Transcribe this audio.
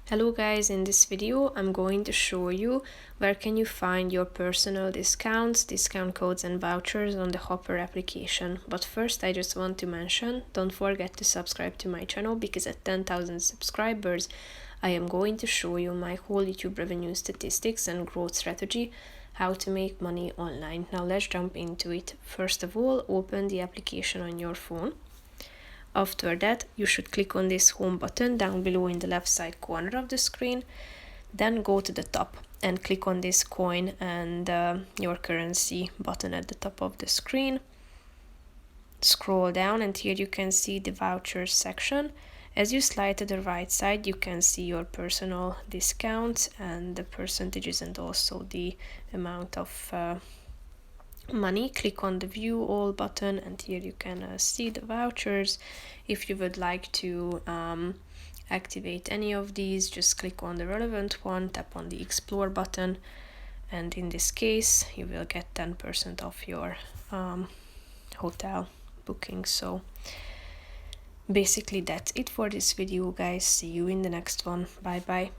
Hello guys, in this video I'm going to show you where can you find your personal discounts, discount codes and vouchers on the Hopper application. But first I just want to mention, don't forget to subscribe to my channel because at 10,000 subscribers I am going to show you my whole YouTube revenue statistics and growth strategy, how to make money online. Now let's jump into it. First of all, open the application on your phone. After that, you should click on this home button down below in the left side corner of the screen. Then go to the top and click on this coin and your currency button at the top of the screen. Scroll down and here you can see the vouchers section. As you slide to the right side, you can see your personal discounts and the percentages and also the amount of money. Click on the view all button and here you can see the vouchers. If you would like to activate any of these, just click on the relevant one, tap on the explore button, and in this case you will get 10% off your hotel booking. So basically that's it for this video guys. See you in the next one. Bye bye.